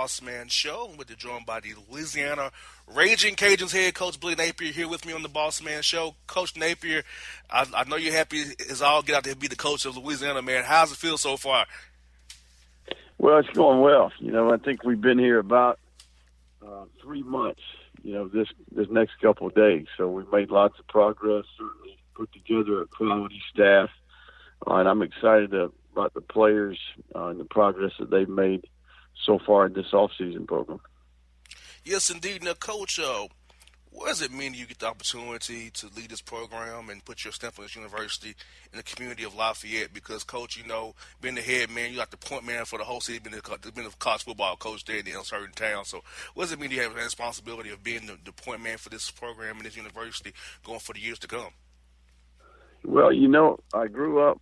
Bossman Show. We're joined by the Louisiana Ragin Cajuns head coach Billy Napier here with me on the Bossman Show. Coach Napier, I know you're happy as all get out there to be the coach of Louisiana, man. How's it feel so far? Well, it's going well. I think we've been here about 3 months, this next couple of days. So we've made lots of progress, certainly put together a quality staff. And I'm excited about the players and the progress that they've made so far in this off-season program. Yes, indeed. Now, Coach, what does it mean to you get the opportunity to lead this program and put your stamp on this university in the community of Lafayette? Because, Coach, being the head man, you're like the point man for the whole city, being a college football coach there in the uncertain town. So what does it mean to have the responsibility of being the point man for this program and this university going for the years to come? Well, I grew up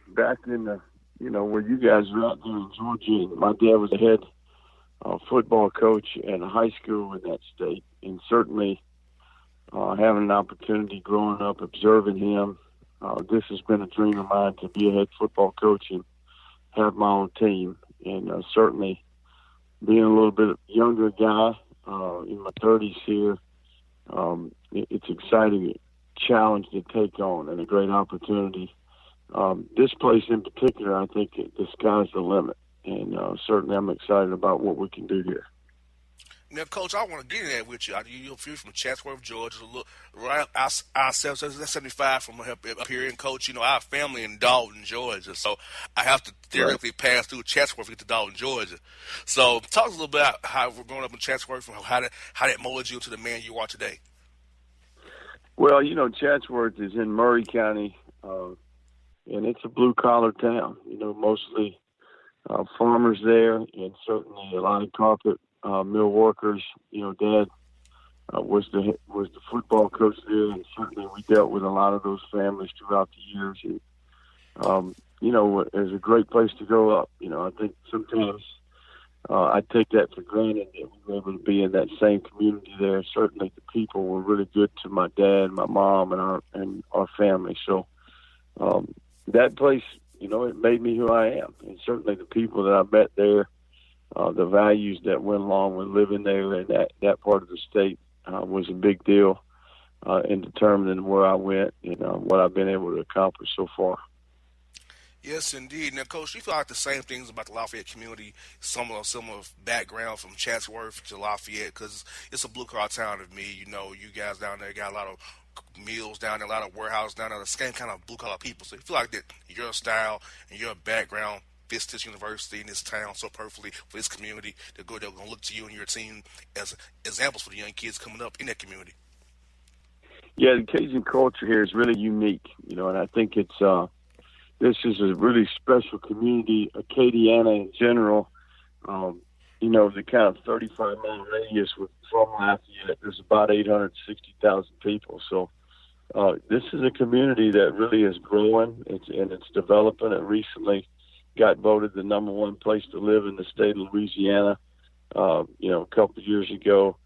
back in the, where you guys were out there in Georgia. My dad was a head football coach in a high school in that state. And certainly having an opportunity growing up, observing him, this has been a dream of mine to be a head football coach and have my own team. And certainly being a little bit younger guy in my 30s here, it's exciting challenge to take on and a great opportunity. This place in particular, I think the sky's the limit, and certainly I'm excited about what we can do here. Now, Coach, I want to get in that with you. You're from Chatsworth, Georgia, a little right out 75 from up here, and Coach, I have family in Dalton, Georgia, so I have to theoretically pass through Chatsworth to get to Dalton, Georgia. So, talk a little bit about how we're growing up in Chatsworth and how that molded you into the man you are today. Well, Chatsworth is in Murray County, and it's a blue-collar town. Mostly farmers there, and certainly a lot of carpet mill workers. Dad was the football coach there, and certainly we dealt with a lot of those families throughout the years. And, it's a great place to grow up. I think sometimes I take that for granted that we were able to be in that same community there. Certainly the people were really good to my dad, my mom, and our family. So that place, it made me who I am. And certainly the people that I met there, the values that went along with living there in that part of the state was a big deal in determining where I went and what I've been able to accomplish so far. Yes, indeed. Now, Coach, you feel like the same things about the Lafayette community, similar background from Chatsworth to Lafayette, because it's a blue-collar town to me. You guys down there got a lot of mills down there, a lot of warehouses down there, the same kind of blue-collar people. So you feel like that your style and your background fits this university in this town so perfectly for this community. They're going to look to you and your team as examples for the young kids coming up in that community. Yeah, the Cajun culture here is really unique, and I think it's this is a really special community, Acadiana in general. The kind of 35-mile radius from Lafayette, there's about 860,000 people. So this is a community that really is growing, and it's developing. It recently got voted the number one place to live in the state of Louisiana, a couple of years ago.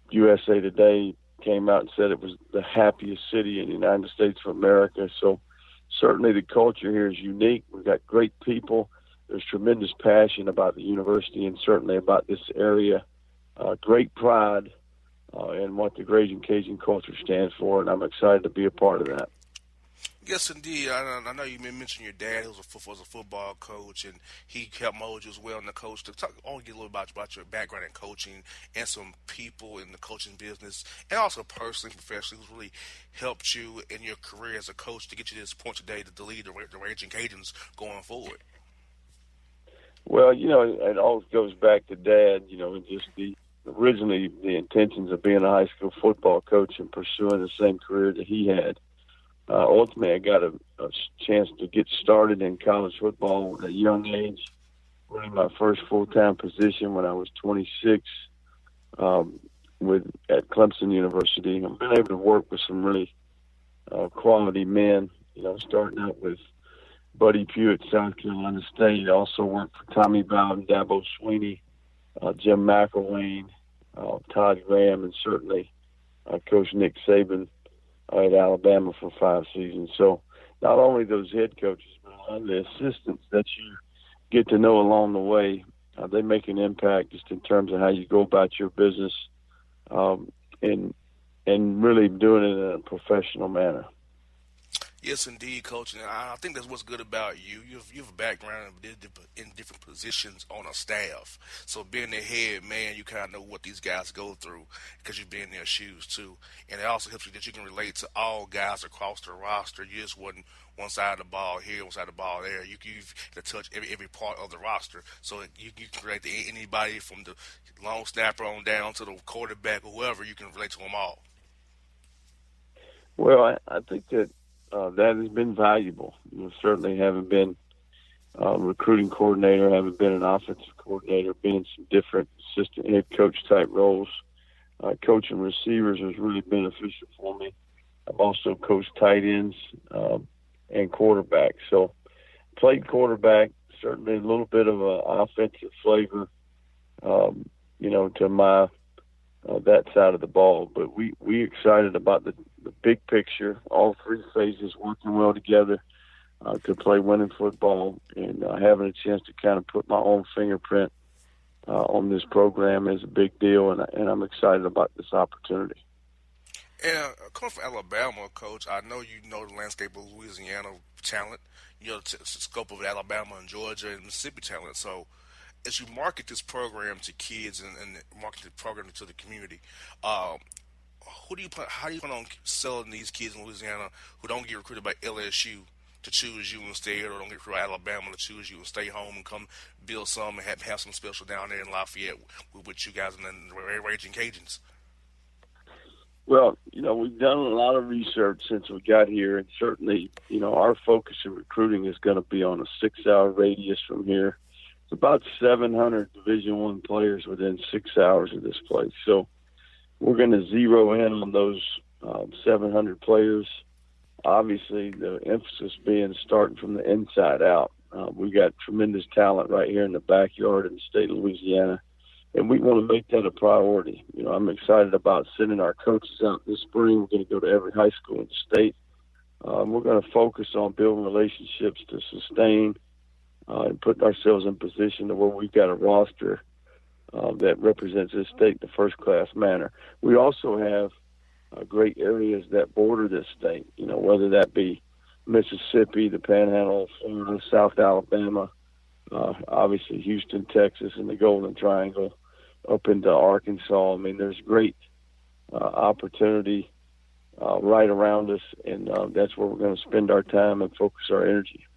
USA Today came out and said it was the happiest city in the United States of America. So certainly the culture here is unique. We've got great people. There's tremendous passion about the university and certainly about this area. Great pride in what the Ragin Cajun culture stands for, and I'm excited to be a part of that. Yes, indeed. I know you mentioned your dad was a football coach, and he helped mold you as well in the coach. I want to get a little about your background in coaching and some people in the coaching business, and also personally, professionally, who's really helped you in your career as a coach to get you to this point today to lead the Ragin Cajuns going forward. Well, it all goes back to Dad, and just originally the intentions of being a high school football coach and pursuing the same career that he had. Ultimately, I got a chance to get started in college football at a young age, running my first full-time position when I was 26 at Clemson University. I've been able to work with some really quality men, starting out with Buddy Pugh at South Carolina State. I also worked for Tommy Bowden, Dabo Sweeney, Jim McElwain, Todd Graham, and certainly Coach Nick Saban at Alabama for 5 seasons. So not only those head coaches, but a lot of the assistants that you get to know along the way They make an impact just in terms of how you go about your business, um, and really doing it in a professional manner. Yes, indeed, coach. And I think that's what's good about you. You have a background in different positions on a staff. So being the head man, you kind of know what these guys go through because you've been in their shoes too. And it also helps you that you can relate to all guys across the roster. You just wasn't one side of the ball here, one side of the ball there. You've to touch every part of the roster. So you can relate to anybody from the long snapper on down to the quarterback or whoever. You can relate to them all. Well, I think that that has been valuable. Certainly having been recruiting coordinator, having been an offensive coordinator, been in some different assistant head coach type roles, coaching receivers was really beneficial for me. I've also coached tight ends and quarterbacks. So played quarterback, certainly a little bit of an offensive flavor, to my that side of the ball. But we excited about the big picture, all three phases working well together to play winning football, and having a chance to kind of put my own fingerprint on this program is a big deal, and I'm excited about this opportunity. And coming from Alabama, Coach, I know you know the landscape of Louisiana talent. You know the scope of Alabama and Georgia and Mississippi talent. So as you market this program to kids and market the program to the community, how do you plan on selling these kids in Louisiana who don't get recruited by LSU to choose you instead, or don't get recruited by Alabama to choose you and stay home and come build some and have some special down there in Lafayette with you guys and then Ragin Cajuns? Well, we've done a lot of research since we got here, and certainly, our focus in recruiting is going to be on a 6-hour radius from here. It's about 700 Division I players within 6 hours of this place. So we're going to zero in on those 700 players. Obviously, the emphasis being starting from the inside out. We got tremendous talent right here in the backyard in the state of Louisiana, and we want to make that a priority. I'm excited about sending our coaches out this spring. We're going to go to every high school in the state. We're going to focus on building relationships to sustain and putting ourselves in position to where we've got a roster that represents this state in a first-class manner. We also have great areas that border this state, whether that be Mississippi, the Panhandle, Florida, South Alabama, obviously Houston, Texas, and the Golden Triangle, up into Arkansas. I mean, there's great opportunity right around us, and that's where we're going to spend our time and focus our energy.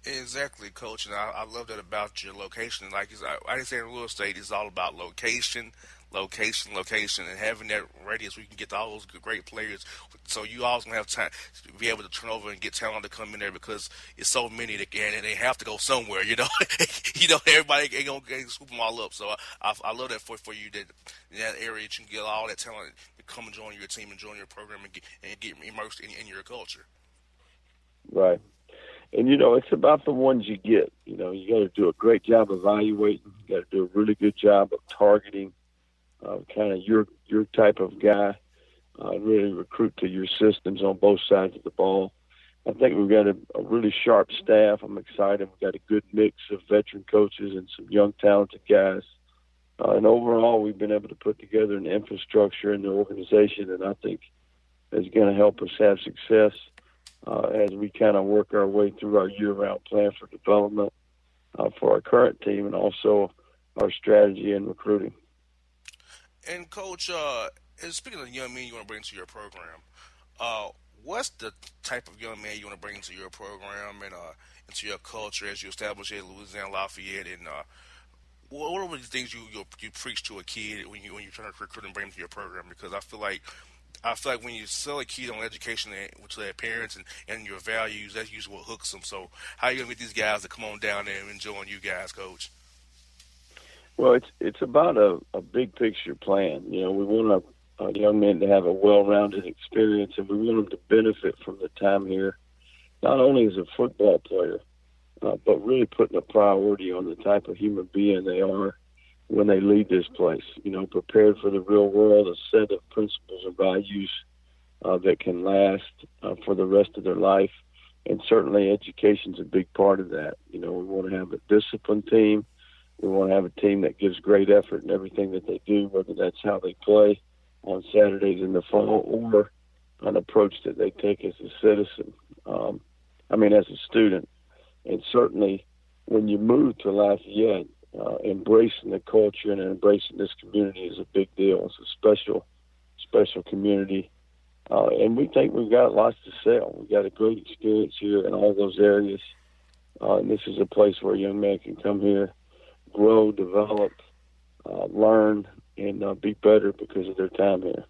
Exactly, Coach, and I love that about your location. Like I say in real estate, it's all about location, and having that radius where you can get to all those great players. So you always gonna have time to be able to turn over and get talent to come in there because it's so many that can, and they have to go somewhere. Everybody ain't gonna scoop them all up. So I love that for you that in that area that you can get all that talent to come and join your team and join your program and get immersed in your culture. Right. And, it's about the ones you get. You got to do a great job evaluating. You got to do a really good job of targeting kind of your type of guy, really recruit to your systems on both sides of the ball. I think we've got a really sharp staff. I'm excited. We've got a good mix of veteran coaches and some young, talented guys. And overall, we've been able to put together an infrastructure in the organization that I think is going to help us have success as we kind of work our way through our year-round plan for development for our current team and also our strategy in recruiting. And, Coach, and speaking of the young men you want to bring to your program, what's the type of young man you want to bring into your program and into your culture as you establish it at Louisiana Lafayette? And what are the things you preach to a kid when you're trying to recruit and bring them to your program? Because I feel like when you sell a kid on education to their parents and your values, that's usually what hooks them. So how are you going to get these guys to come on down there and join you guys, Coach? Well, it's about a big picture plan. We want our young men to have a well-rounded experience, and we want them to benefit from the time here, not only as a football player, but really putting a priority on the type of human being they are when they leave this place, prepared for the real world, a set of principles and values that can last for the rest of their life. And certainly education's a big part of that. We want to have a disciplined team, We want to have a team that gives great effort in everything that they do, whether that's how they play on Saturdays in the fall or an approach that they take as a citizen. As a student. And certainly when you move to Lafayette, embracing the culture and embracing this community is a big deal. It's a special community. And we think we've got lots to sell. We've got a great experience here in all those areas. And this is a place where a young man can come here, grow, develop, learn, and be better because of their time here.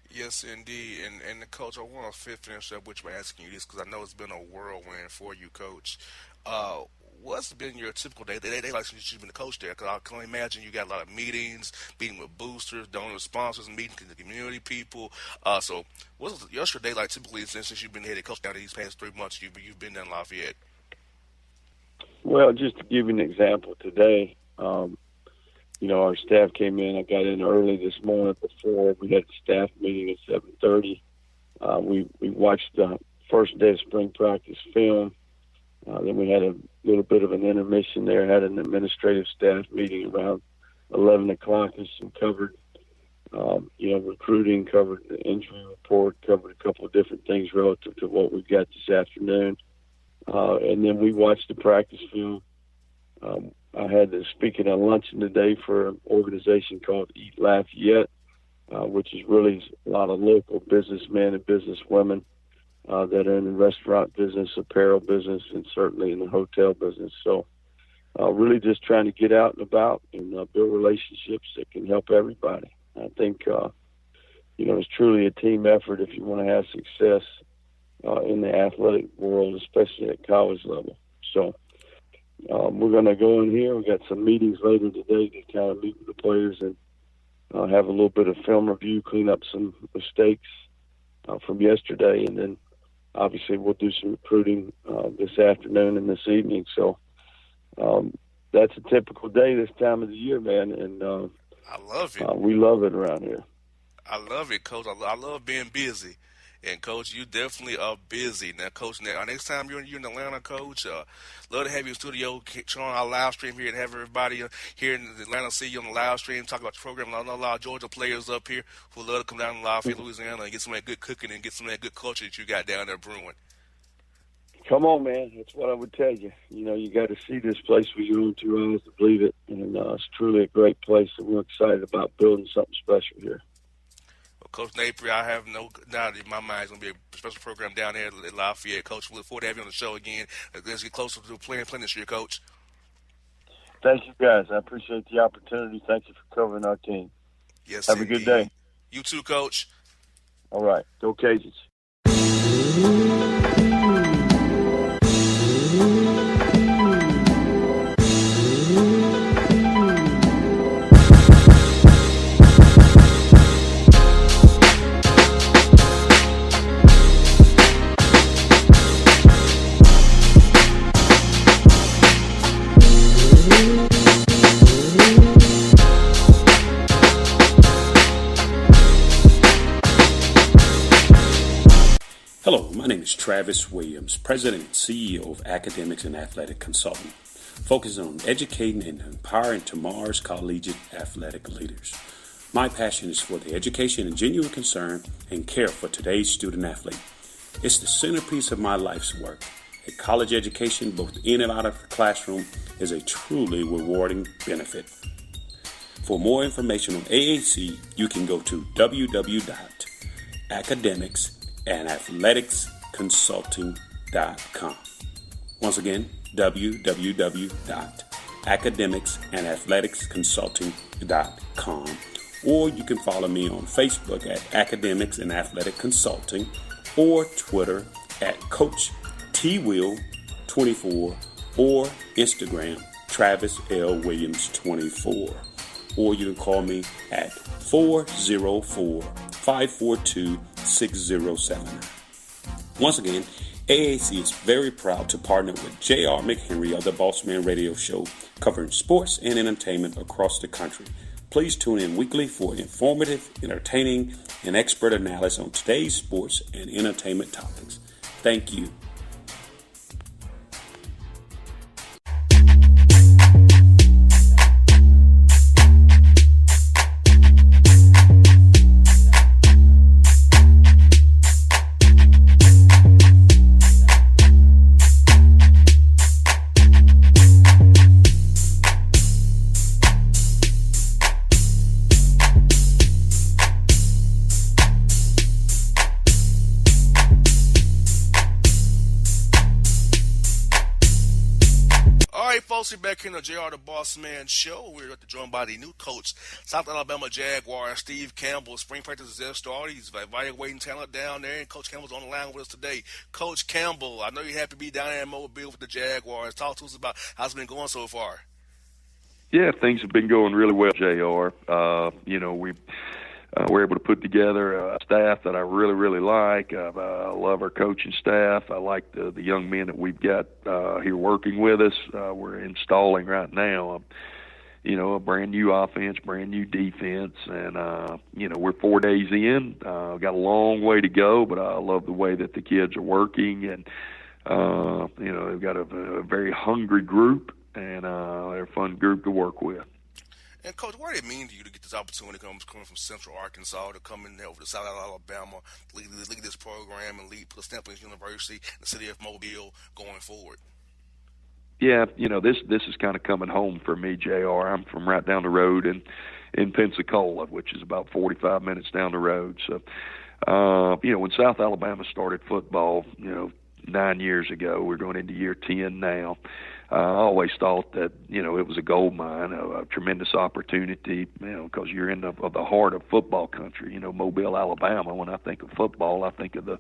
Yes, indeed. And Coach, I want to finish up with you by asking you this because I know it's been a whirlwind for you, Coach. What's been your typical day? They like since you've been the coach there, because I can only imagine you got a lot of meetings, meeting with boosters, donor sponsors, meeting with the community people. So what's your day like typically since you've been the head coach down these past 3 months you've been down in Lafayette? Well, just to give you an example, today, our staff came in. I got in early this morning before we had the staff meeting at 7:30. We watched the first day of spring practice film. Then we had a little bit of an intermission there, had an administrative staff meeting around 11 o'clock and some covered, recruiting, covered the injury report, covered a couple of different things relative to what we've got this afternoon. And then we watched the practice film. I had to speak at a luncheon today for an organization called Eat Lafayette, which is really a lot of local businessmen and businesswomen that are in the restaurant business, apparel business, and certainly in the hotel business. So really just trying to get out and about and build relationships that can help everybody. I think, it's truly a team effort if you want to have success in the athletic world, especially at college level. So we're going to go in here. We've got some meetings later today to kind of meet with the players and have a little bit of film review, clean up some mistakes from yesterday, and then obviously we'll do some recruiting this afternoon and this evening. So that's a typical day this time of the year, man, and I love it. We love it around here. I love it, Coach. I love being busy. And, Coach, you definitely are busy. Now, Coach, next time you're in Atlanta, Coach, love to have you in studio, showing our live stream here and have everybody here in Atlanta see you on the live stream, talk about your program. I know a lot of Georgia players up here who love to come down to Lafayette, Louisiana, and get some of that good cooking and get some of that good culture that you got down there brewing. Come on, man. That's what I would tell you. You got to see this place with your own 2 eyes to believe it. And it's truly a great place, and we're excited about building something special here. Coach Napier, I have no doubt in my mind it's going to be a special program down there at Lafayette. Coach, we look forward to having you on the show again. Let's get closer to playing this year, Coach. Thank you, guys. I appreciate the opportunity. Thank you for covering our team. Yes, have indeed. a good day. You too, Coach. All right. Go Cajuns. Hello, my name is Travis Williams, President and CEO of Academics and Athletic Consulting, focusing on educating and empowering tomorrow's collegiate athletic leaders. My passion is for the education and genuine concern and care for today's student athlete. It's the centerpiece of my life's work. A college education, both in and out of the classroom, is a truly rewarding benefit. For more information on AAC, you can go to www.academicsandathleticsconsulting.com. Once again, www.academicsandathleticsconsulting.com. Or you can follow me on Facebook at Academics and Athletic Consulting or Twitter at Coach TWill24 or Instagram Travis L. Williams 24. Or you can call me at 404-542-6079. Once again, AAC is very proud to partner with J.R. McHenry of the Bossman Radio Show, covering sports and entertainment across the country. Please tune in weekly for informative, entertaining, and expert analysis on today's sports and entertainment topics. Thank you. Coach, we're back here in the JR the Boss Man show. We're joined by the new coach, South Alabama Jaguars, Steve Campbell. Spring practice is just started. He's evaluating talent down there, and Coach Campbell's on the line with us today. Coach Campbell, I know you're happy to be down there in Mobile with the Jaguars. Talk to us about how it's been going so far. Yeah, things have been going really well, JR. We're able to put together a staff that I really, really like. I love our coaching staff. I like the young men that we've got here working with us. We're installing right now, a brand new offense, brand new defense, and we're 4 days in. Got a long way to go, but I love the way that the kids are working, and they've got a very hungry group, and they're a fun group to work with. And, Coach, what did it mean to you to get this opportunity coming from Central Arkansas to come in there over to South Alabama, lead this program, and put a stamp on this university and the city of Mobile going forward? Yeah, this is kind of coming home for me, JR. I'm from right down the road in Pensacola, which is about 45 minutes down the road. So, when South Alabama started football, 9 years ago, we're going into year 10 now. I always thought that, it was a gold mine, a tremendous opportunity, because you're in the heart of football country, Mobile, Alabama. When I think of football, I think of the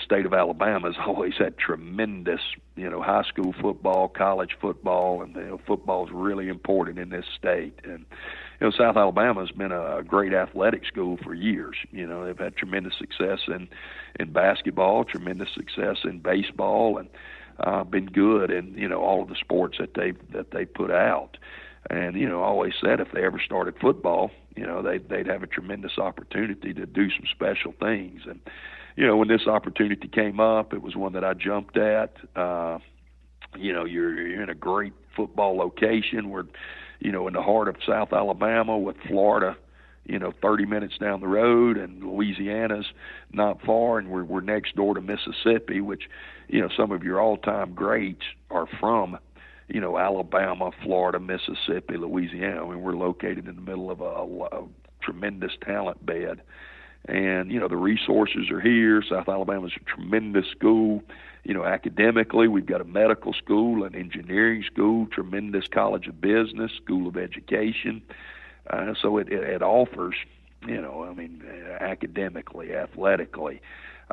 state of Alabama has always had tremendous, high school football, college football, and, football is really important in this state. And, South Alabama has been a great athletic school for years. They've had tremendous success in basketball, tremendous success in baseball, and been good in, all of the sports that they put out. And, I always said if they ever started football, they'd have a tremendous opportunity to do some special things. And, when this opportunity came up, it was one that I jumped at. You're in a great football location. We're, in the heart of South Alabama with Florida, 30 minutes down the road, and Louisiana's not far, and we're next door to Mississippi, which, some of your all-time greats are from, Alabama, Florida, Mississippi, Louisiana. I mean, we're located in the middle of a tremendous talent bed. And, the resources are here. South Alabama's a tremendous school. Academically, we've got a medical school, an engineering school, tremendous college of business, school of education. So it offers, academically, athletically,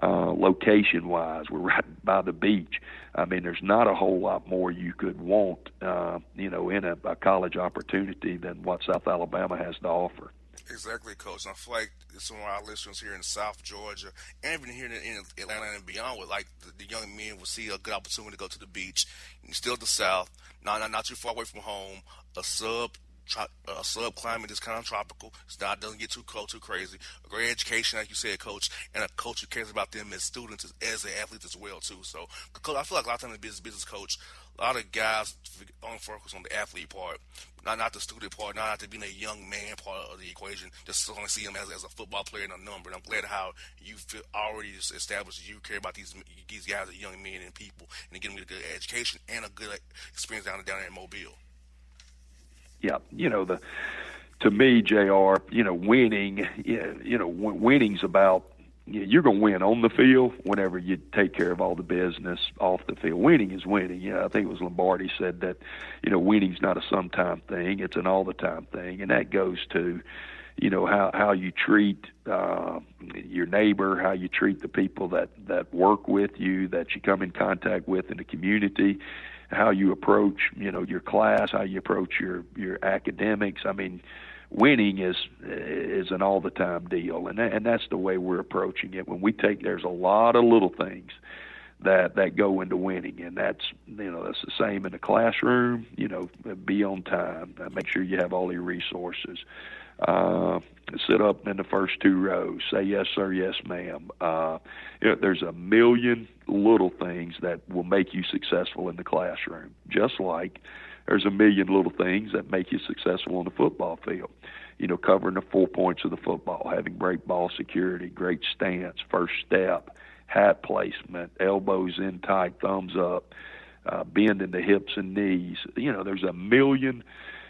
location-wise, we're right by the beach. I mean, there's not a whole lot more you could want, in a college opportunity than what South Alabama has to offer. Exactly, Coach. I feel like some of our listeners here in South Georgia, and even here in Atlanta and beyond, would like the young men will see a good opportunity to go to the beach. And still the South, not too far away from home, a sub climate is kind of tropical. Doesn't get too cold, too crazy. A great education, like you said, Coach, and a coach who cares about them as students, as athletes as well, too. So, Coach, I feel like a lot of times in business coach, a lot of guys only focus on the athlete part, not the student part, not to being a young man part of the equation. Just only see him as a football player and a number. And I'm glad how you feel already established you care about these guys as young men and people, and getting them a good education and a good experience down there in Mobile. Yeah, to me, JR, winning, winning's about, you're going to win on the field whenever you take care of all the business off the field. Winning is winning. I think it was Lombardi said that, winning's not a sometime thing, it's an all-the-time thing, and that goes to, how you treat your neighbor, how you treat the people that work with you, that you come in contact with in the community, how you approach, your class, how you approach your academics. I mean, winning is an all-the-time deal, and that's the way we're approaching it. When we there's a lot of little things that go into winning, and that's the same in the classroom. Be on time, make sure you have all your resources. Sit up in the first two rows, say yes sir, yes ma'am. There's a million little things that will make you successful in the classroom, just like there's a million little things that make you successful on the football field. Covering the 4 points of the football, having great ball security, great stance, first step, hat placement, elbows in tight, thumbs up, bending the hips and knees. There's a million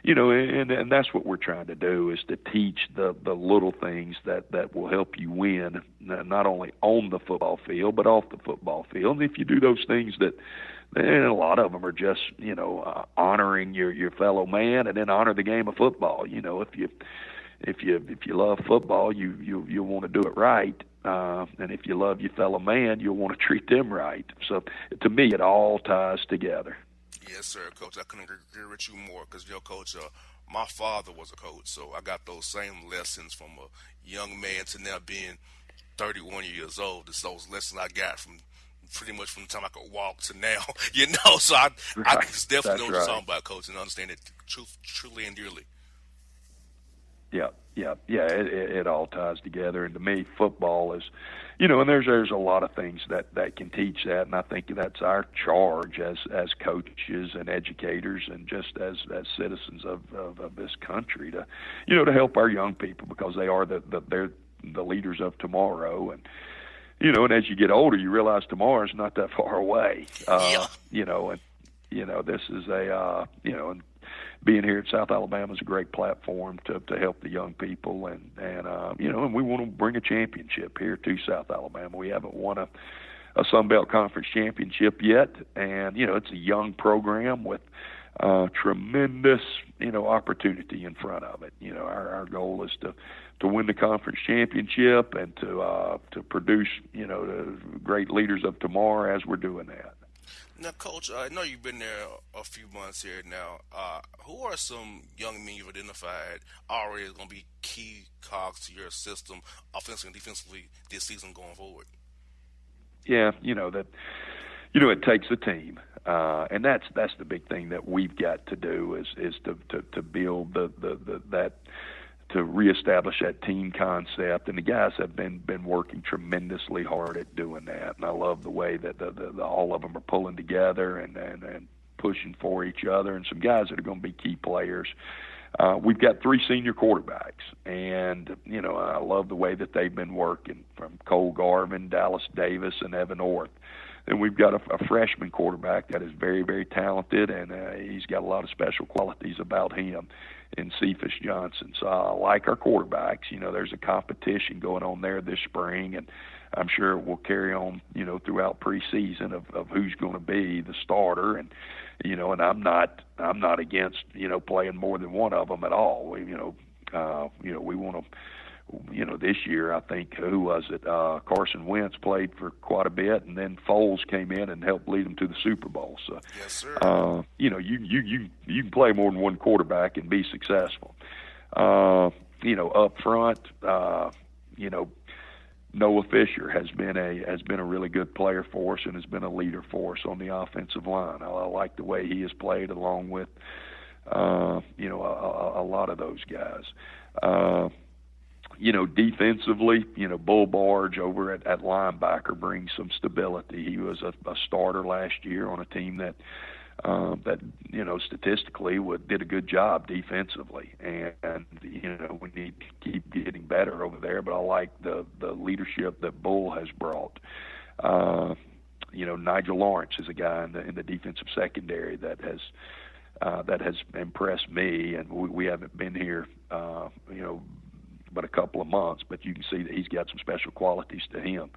and that's what we're trying to do, is to teach the little things that will help you win, not only on the football field but off the football field. And if you do those things and a lot of them are just, honoring your fellow man, and then honor the game of football. If you love football, you'll want to do it right. And if you love your fellow man, you'll want to treat them right. So to me, it all ties together. Yes, sir, Coach. I couldn't agree with you more because, Coach, my father was a coach, so I got those same lessons from a young man to now being 31 years old. It's those lessons I got from pretty much from the time I could walk to now, So I definitely know what you're talking about, Coach, and understand it truly and dearly. Yeah. It all ties together, and to me, football is, and there's a lot of things that can teach that, and I think that's our charge as coaches and educators, and just as citizens of this country to, to help our young people, because they are they're the leaders of tomorrow, and as you get older, you realize tomorrow's not that far away. This is and being here at South Alabama is a great platform to help the young people, and we want to bring a championship here to South Alabama. We haven't won a Sun Belt Conference championship yet, and it's a young program with tremendous opportunity in front of it. Our goal is to win the conference championship and to produce the great leaders of tomorrow as we're doing that. Now, Coach, I know you've been there a few months here now. Who are some young men you've identified already going to be key cogs to your system, offensively and defensively, this season going forward? Yeah, it takes a team, and that's the big thing that we've got to do is to build that. To reestablish that team concept, and the guys have been working tremendously hard at doing that. And I love the way that all of them are pulling together and pushing for each other. And some guys that are going to be key players. We've got 3 senior quarterbacks, and I love the way that they've been working, from Cole Garvin, Dallas Davis, and Evan Orth. Then we've got a freshman quarterback that is very, very talented, and he's got a lot of special qualities about him, in Cephas Johnson. So I like our quarterbacks. There's a competition going on there this spring, and I'm sure it will carry on, throughout preseason of who's going to be the starter. And, and I'm not against, playing more than one of them at all. We want to, this year, I think, who was it? Carson Wentz played for quite a bit, and then Foles came in and helped lead them to the Super Bowl. So, yes, sir. You can play more than one quarterback and be successful. Up front, Noah Fisher has been a really good player for us and has been a leader for us on the offensive line. I like the way he has played, along with a lot of those guys. Defensively, Bull Barge over at linebacker brings some stability. He was a starter last year on a team that statistically did a good job defensively, and we need to keep getting better over there. But I like the leadership that Bull has brought. Nigel Lawrence is a guy in the defensive secondary that has impressed me, and we haven't been here, but a couple of months, but you can see that he's got some special qualities to him.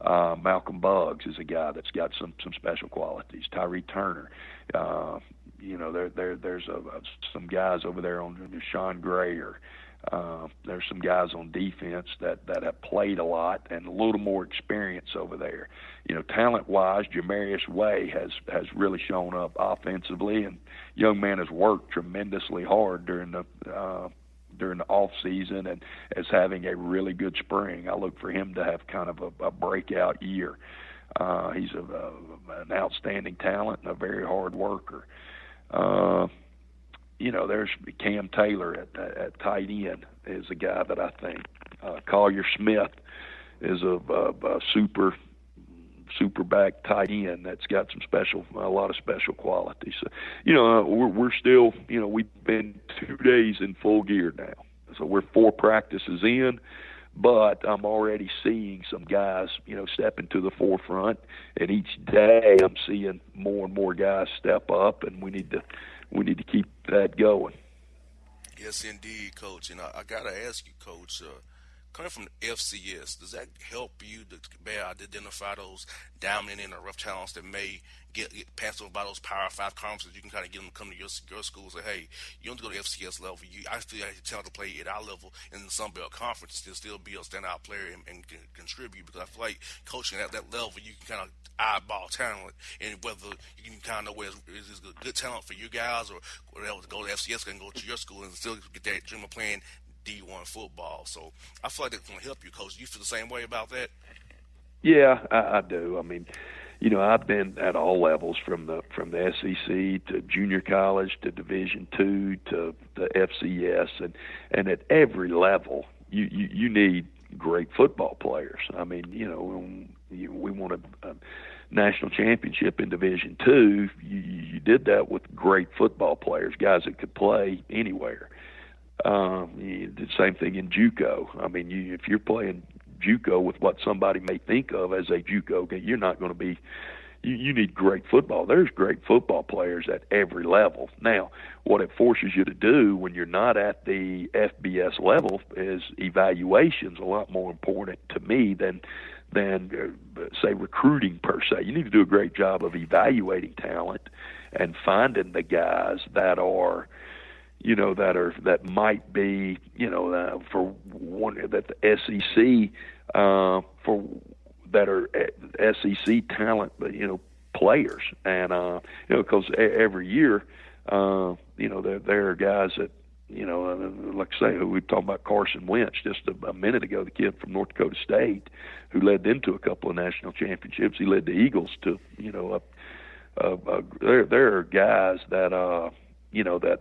Malcolm Buggs is a guy that's got some special qualities. Tyree Turner, there's some guys over there on Sean Grayer. There's some guys on defense that have played a lot and a little more experience over there. Talent-wise, Jamarius Way has really shown up offensively, and young man has worked tremendously hard during the off season and is having a really good spring. I look for him to have kind of a breakout year. He's an outstanding talent and a very hard worker. There's Cam Taylor at tight end is a guy that I think. Collier Smith is a super back tight end that's got a lot of special qualities. So, we're still, we've been 2 days in full gear now. So we're 4 practices in, but I'm already seeing some guys, step into the forefront, and each day I'm seeing more and more guys step up, and we need to keep that going. Yes, indeed, Coach. And I got to ask you, Coach, coming from the FCS, does that help you to be able to identify those dominant and rough talents that may get passed over by those Power 5 conferences? You can kind of get them to come to your school and say, hey, you don't have to go to FCS level. I feel like you talent to play at our level in the Sun Belt Conference to still be a standout player and contribute. Because I feel like coaching at that level, you can kind of eyeball talent, and whether you can kind of know where is good talent for you guys, or whatever to go to FCS and go to your school and still get that dream of playing D1 football. So I feel like that's going to help you, Coach. Do you feel the same way about that? Yeah, I do. I mean, I've been at all levels from the SEC to junior college to Division II to the FCS, and at every level, you need great football players. I mean, we won a national championship in Division II. You did that with great football players, guys that could play anywhere. You did the same thing in JUCO. I mean, if you're playing JUCO with what somebody may think of as a JUCO game, you're not going to be. You need great football. There's great football players at every level. Now, what it forces you to do when you're not at the FBS level is evaluation's a lot more important to me than say recruiting per se. You need to do a great job of evaluating talent and finding the guys that are, that might be, for one, that the SEC for that are SEC talent, players, and because every year, there are guys that, like I say, who we talked about Carson Wentz just a minute ago, the kid from North Dakota State, who led them to a couple of national championships. He led the Eagles to, there are guys that, that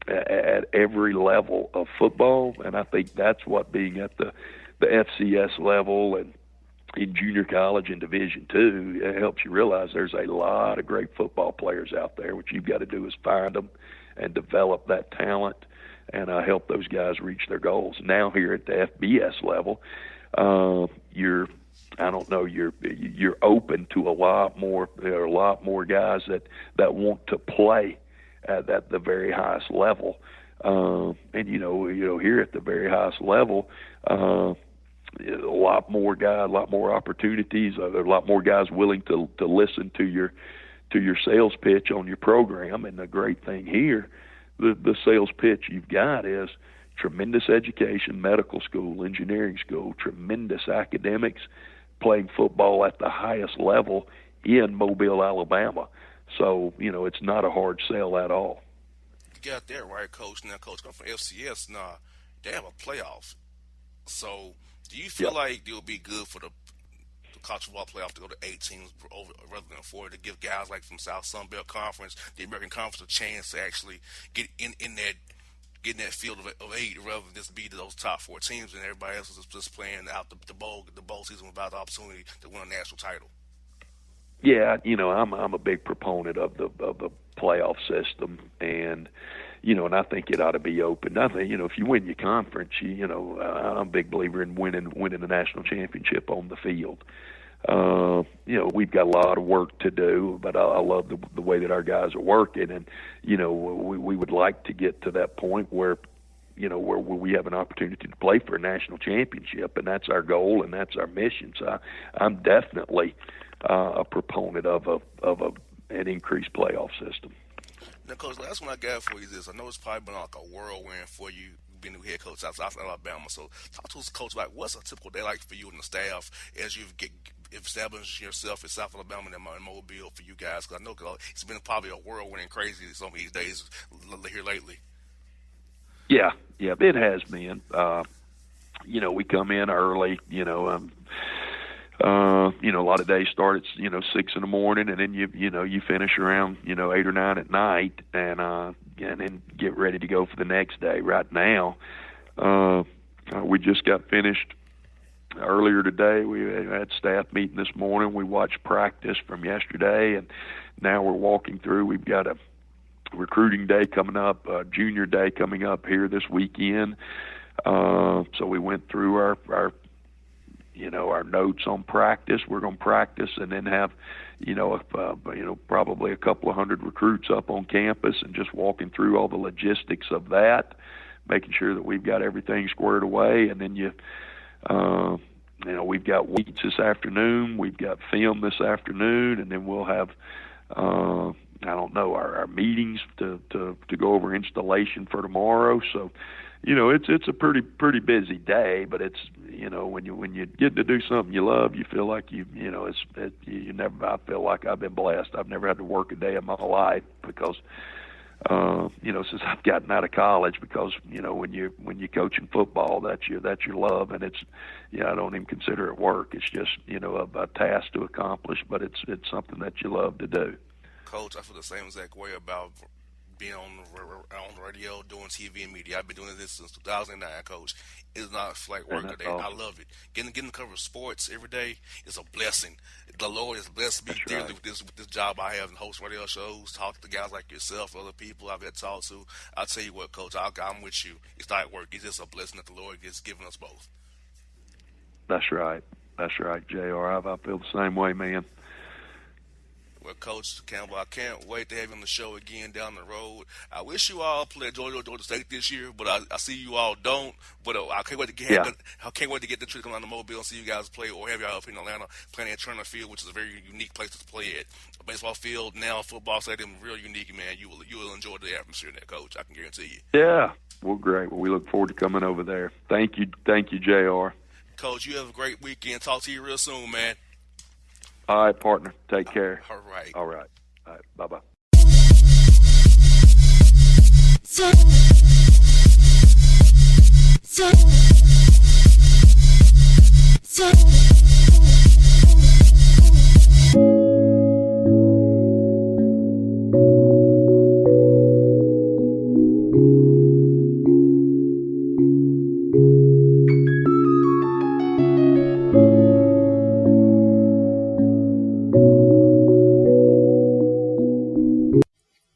at every level of football, and I think that's what being at the FCS level and in junior college and Division II, it helps you realize there's a lot of great football players out there. What you've got to do is find them and develop that talent and help those guys reach their goals. Now here at the FBS level, you're open to a lot more. There are a lot more guys that want to play at the very highest level, and here at the very highest level, a lot more guys, a lot more opportunities. There are a lot more guys willing to listen to your sales pitch on your program. And the great thing here, the sales pitch you've got is tremendous education, medical school, engineering school, tremendous academics, playing football at the highest level in Mobile, Alabama. So, it's not a hard sell at all. You got that right, Coach. Now, Coach, come from FCS. Now, they have a playoff. So, do you feel like it would be good for the college football playoff to go to 8 teams rather than 4, to give guys like from South Sun Belt Conference, the American Conference, a chance to actually get in that field of 8 rather than just be those top 4 teams and everybody else is just playing out the bowl season without the opportunity to win a national title? Yeah, I'm a big proponent of the playoff system, and and I think it ought to be open. I think if you win your conference, I'm a big believer in winning the national championship on the field. We've got a lot of work to do, but I love the way that our guys are working, and we would like to get to that point where where we have an opportunity to play for a national championship, and that's our goal and that's our mission. So I'm definitely a proponent of an increased playoff system. Now, Coach, the last one I got for you is this. I know it's probably been like a whirlwind for you being new head coach out of Alabama. So talk to us, Coach, about what's a typical day like for you and the staff as you get established yourself in South Alabama and Mobile for you guys? Because I know it's been probably a whirlwind and crazy some of these days here lately. Yeah, it has been. We come in early, a lot of days start at 6 in the morning, and then you finish around 8 or 9 at night, and then get ready to go for the next day. Right now, we just got finished earlier today. We had staff meeting this morning. We watched practice from yesterday, and now we're walking through. We've got a recruiting day coming up, junior day coming up here this weekend. So we went through our notes on practice. We're going to practice and then have, probably a couple of hundred recruits up on campus and just walking through all the logistics of that. making sure that we've got everything squared away. And then we've got weights this afternoon, we've got film this afternoon, and then we'll have our meetings to go over installation for tomorrow. So, it's a pretty busy day, but it's, when you get to do something you love, you feel like I feel like I've been blessed. I've never had to work a day in my life because, since I've gotten out of college, because, when you're coaching football, that's your love. And it's, I don't even consider it work. It's just, a task to accomplish, but it's something that you love to do. Coach, I feel the same exact way about being on the radio, doing TV and media. I've been doing this since 2009, Coach. It's not like work a day. I love it. Getting to cover sports every day is a blessing. The Lord has blessed me dearly with this job I have and host radio shows, talk to guys like yourself, other people I've had to talk to. I'll tell you what, Coach, I'm with you. It's not work. It's just a blessing that the Lord has given us both. That's right, JR. I feel the same way, man. Well, Coach Campbell, I can't wait to have you on the show again down the road. I wish you all played Georgia State this year, but I see you all don't. But I can't wait to get the trip to come down to Mobile and see you guys play, or have y'all up in Atlanta playing at Turner Field, which is a very unique place to play at. A baseball field, now football stadium, real unique, man. You will enjoy the atmosphere there, Coach. I can guarantee you. Yeah, well, great. Well, we look forward to coming over there. Thank you, JR. Coach, you have a great weekend. Talk to you real soon, man. All right, partner. Take care. All right. All right. Bye-bye.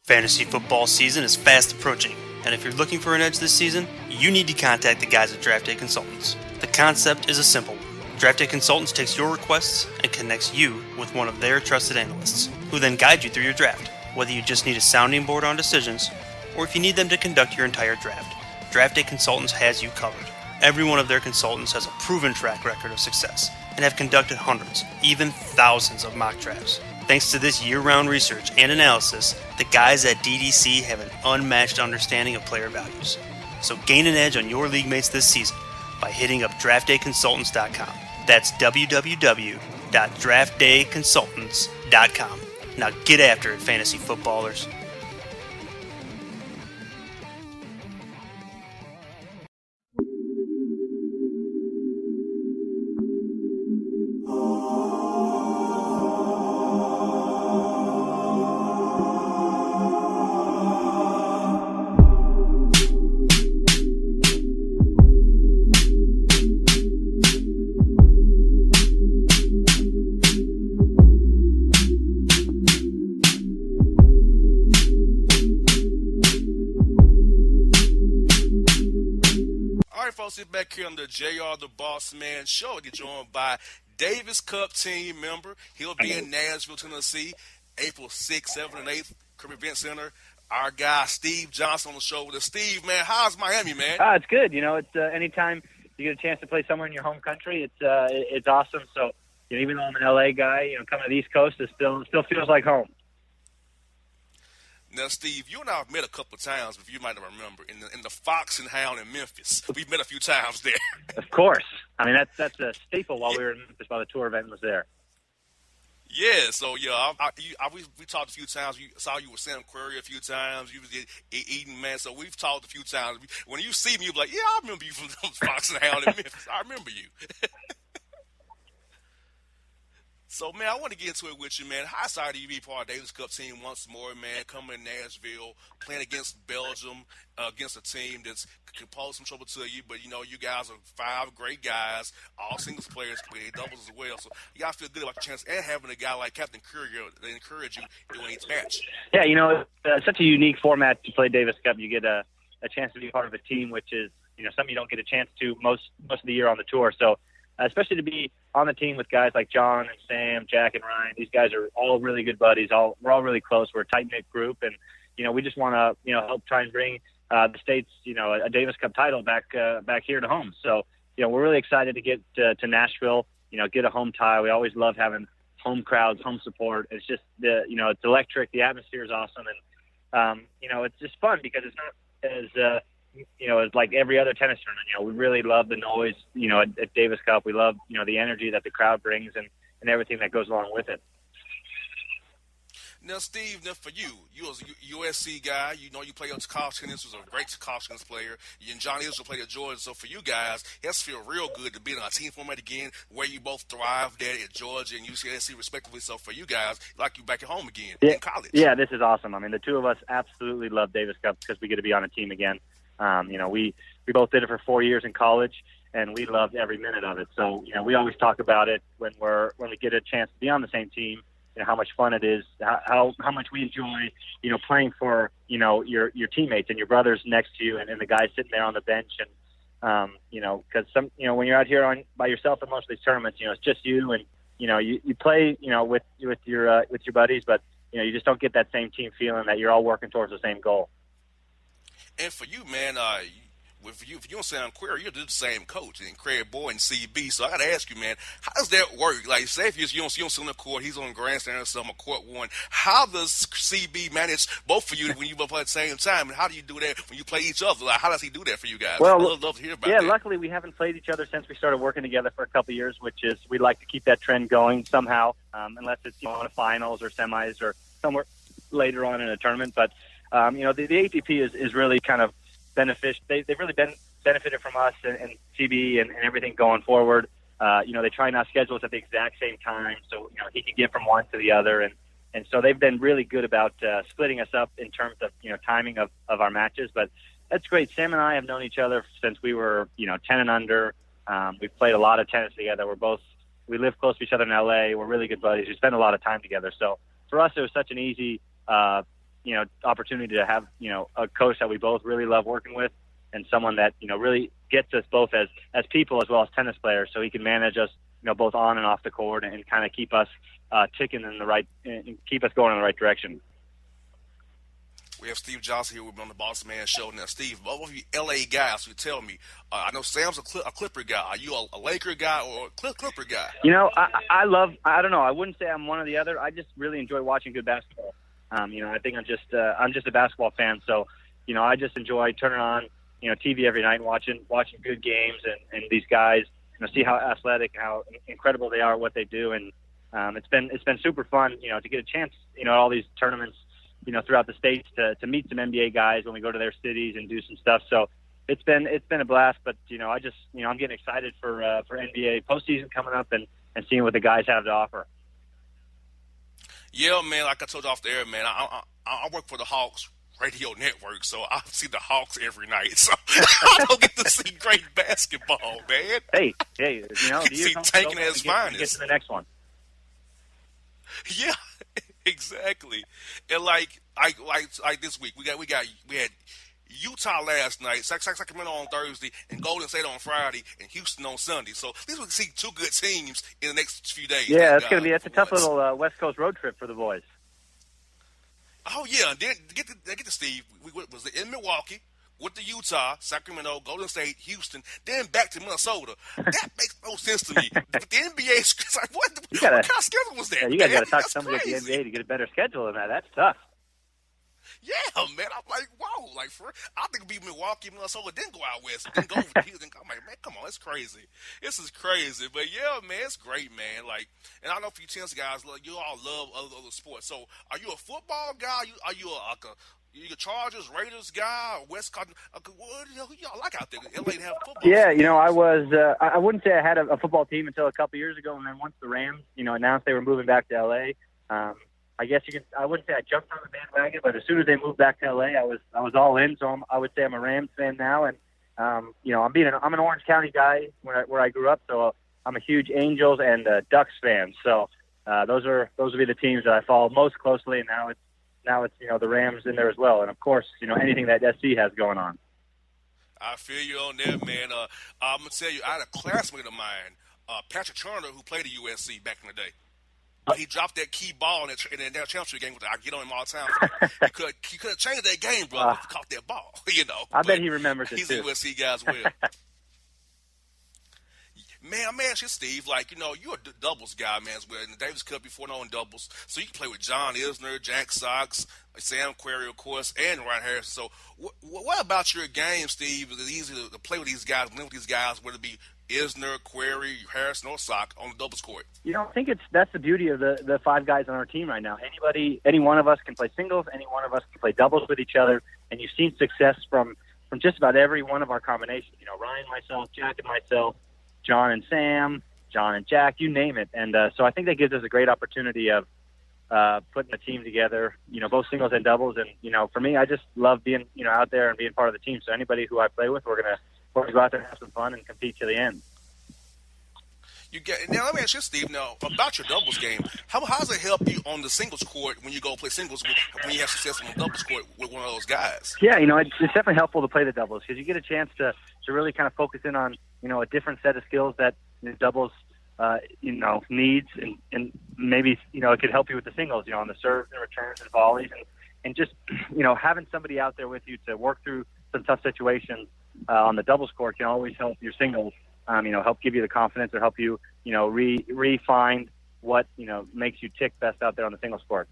Fantasy football season is fast approaching, and if you're looking for an edge this season, you need to contact the guys at Draft Day Consultants. The concept is a simple one. Draft Day Consultants takes your requests and connects you with one of their trusted analysts, who then guide you through your draft, whether you just need a sounding board on decisions, or if you need them to conduct your entire draft. Draft Day Consultants has you covered. Every one of their consultants has a proven track record of success, and have conducted hundreds, even thousands of mock drafts. Thanks to this year-round research and analysis, the guys at DDC have an unmatched understanding of player values. So gain an edge on your league mates this season by hitting up draftdayconsultants.com. That's www.draftdayconsultants.com. Now get after it, fantasy footballers. Sit back here on the JR the Bossman show. Get joined by Davis Cup team member. He'll be in Nashville, Tennessee, April 6th, 7th, and 8th, Kirby Event Center. Our guy, Steve Johnson, on the show with us. Steve, man, how's Miami, man? It's good. It's anytime you get a chance to play somewhere in your home country, it's awesome. So, even though I'm an LA guy, coming to the East Coast, it still feels like home. Now, Steve, you and I have met a couple of times, if you might not remember, in the Fox and Hound in Memphis. We've met a few times there. Of course. I mean, that's a staple while we were in Memphis while the tour event was there. Yeah, so, we talked a few times. We saw you with Sam Query a few times. You was eating, man. So we've talked a few times. When you see me, you'll be like, yeah, I remember you from Fox and Hound in Memphis. I remember you. So, man, I want to get into it with you, man. How excited are you to be part of the Davis Cup team once more, man, coming to Nashville, playing against Belgium, against a team that's can pose some trouble to you. But, you guys are 5 great guys, all singles players, play doubles as well. So, you got to feel good about the chance and having a guy like Captain Courier to encourage you during each match. Yeah, it's such a unique format to play Davis Cup. You get a chance to be part of a team, which is, something you don't get a chance to most of the year on the tour. So, especially to be on the team with guys like John and Sam, Jack and Ryan. These guys are all really good buddies. We're all really close. We're a tight-knit group, and we just want to help try and bring the state's, a Davis Cup title back here to home. So, we're really excited to get to Nashville, get a home tie. We always love having home crowds, home support. It's just it's electric. The atmosphere is awesome. And, it's just fun because it's not as, as like every other tennis tournament. We really love the noise, at Davis Cup. We love, the energy that the crowd brings and everything that goes along with it. Now, Steve, for you was a USC guy. You play at Cajuns Cajuns, was a great Cajuns player. You and John Israel played at Georgia. So for you guys, it has to feel real good to be in a team format again where you both thrived at Georgia and UCSC respectively. So for you guys, like you back at home again in college. Yeah, this is awesome. I mean, the two of us absolutely love Davis Cup because we get to be on a team again. We both did it for 4 years in college, and we loved every minute of it. So, we always talk about it when we get a chance to be on the same team. How much fun it is, how much we enjoy, playing for, your teammates and your brothers next to you and the guys sitting there on the bench. And, because when you're out here by yourself in most of these tournaments, it's just you and, you play, with your buddies, but, you just don't get that same team feeling that you're all working towards the same goal. And for you, man, if you don't sound queer, you're the same coach and Craig Boyd and CB. So I got to ask you, man, how does that work? Like, say if you don't see on the court, he's on grandstand or something, court one. How does CB manage both of you when you both play at the same time? And how do you do that when you play each other? Like, how does he do that for you guys? Well, I'd love to hear about that. Yeah, luckily we haven't played each other since we started working together for a couple of years, which is we'd like to keep that trend going somehow, unless it's on a finals or semis or somewhere later on in a tournament. But the ATP is really kind of beneficial. They've really benefited from us and CB and everything going forward. They try not to schedule us at the exact same time, so he can get from one to the other, and so they've been really good about splitting us up in terms of timing of our matches. But that's great. Sam and I have known each other since we were 10 and under. We've played a lot of tennis together. We live close to each other in LA. We're really good buddies. We spend a lot of time together. So for us, it was such an easy opportunity to have a coach that we both really love working with, and someone that really gets us both as people as well as tennis players, so he can manage us both on and off the court and kind of keep us ticking in the right and keep us going in the right direction. We have Steve Johnson here. We've been on the Bossman show. Now, Steve, both of you LA guys, you tell me. I know Sam's a Clipper guy. Are you a Laker guy or a Clipper guy? I don't know. I wouldn't say I'm one or the other. I just really enjoy watching good basketball. I think I'm just a basketball fan. So, I just enjoy turning on, TV every night and watching good games and these guys, see how athletic, how incredible they are at what they do. And, it's been super fun, to get a chance, at all these tournaments, throughout the states to meet some NBA guys when we go to their cities and do some stuff. So it's been a blast, but, I'm getting excited for NBA postseason coming up and seeing what the guys have to offer. Yeah, man, like I told you off the air, man, I work for the Hawks radio network, so I see the Hawks every night. So I don't get to see great basketball, man. Hey, see taking it as finest. Get to the next one. Yeah, exactly. And like this week, we had Utah last night, Sacramento on Thursday, and Golden State on Friday, and Houston on Sunday. So at least we can see two good teams in the next few days. Yeah, that's a tough little West Coast road trip for the boys. Oh yeah, and then get to Steve. We was in Milwaukee with the Utah, Sacramento, Golden State, Houston, then back to Minnesota. That makes no sense to me. The NBA, it's like what kind of schedule was that? Yeah, you guys got to talk to somebody at the NBA to get a better schedule than that. That's tough. Yeah, man. I'm like, wow. Like, I think it'd be Milwaukee, Minnesota, then go out west, then go over to Houston. I'm like, man, come on, it's crazy. This is crazy. But yeah, man, it's great, man. Like, and I know for you tennis guys, you all love other sports. So, are you a football guy? Are you a Chargers, Raiders guy, or West Coast? What who y'all like out there? LA to have football. Yeah, I was. I wouldn't say I had a football team until a couple years ago, and then once the Rams, announced they were moving back to LA. I guess I wouldn't say I jumped on the bandwagon, but as soon as they moved back to LA, I was all in. So I would say I'm a Rams fan now, and I'm an Orange County guy where I grew up, so I'm a huge Angels and Ducks fan. So those would be the teams that I follow most closely, and now it's the Rams in there as well, and of course anything that SC has going on. I feel you on that, man. I'm gonna tell you, I had a classmate of mine, Patrick Turner, who played at USC back in the day. but he dropped that key ball in that championship game. I get on him all the time. He could have changed that game, brother, if he caught that ball. I bet he remembers it he's too. He's a USC guy as well. Man, I'm asking Steve, you're a doubles guy, man, as well. In the Davis Cup, before knowing doubles. So you can play with John Isner, Jack Sox, Sam Querrey, of course, and Ryan Harrison. So what about your game, Steve? Is it easy to play with these guys, win with these guys, whether it be Isner, Querrey, Harrison, or Sock on the doubles court? I think that's the beauty of the 5 guys on our team right now. Any one of us can play singles. Any one of us can play doubles with each other. And you've seen success from just about every one of our combinations. Ryan, myself, Jack, and myself, John and Sam, John and Jack, you name it. And so I think that gives us a great opportunity of putting a team together, both singles and doubles. And, for me, I just love being, out there and being part of the team. So anybody who I play with, we're going to go out there and have some fun and compete to the end. Now, let me ask you, Steve, about your doubles game. How does it help you on the singles court when you go play singles when you have success on the doubles court with one of those guys? Yeah, it's definitely helpful to play the doubles because you get a chance to really kind of focus in on, a different set of skills that doubles, needs and maybe, it could help you with the singles, on the serves and returns and volleys and just, having somebody out there with you to work through some tough situations on the doubles court can always help your singles. Help give you the confidence or help you, refine what, makes you tick best out there on the singles court.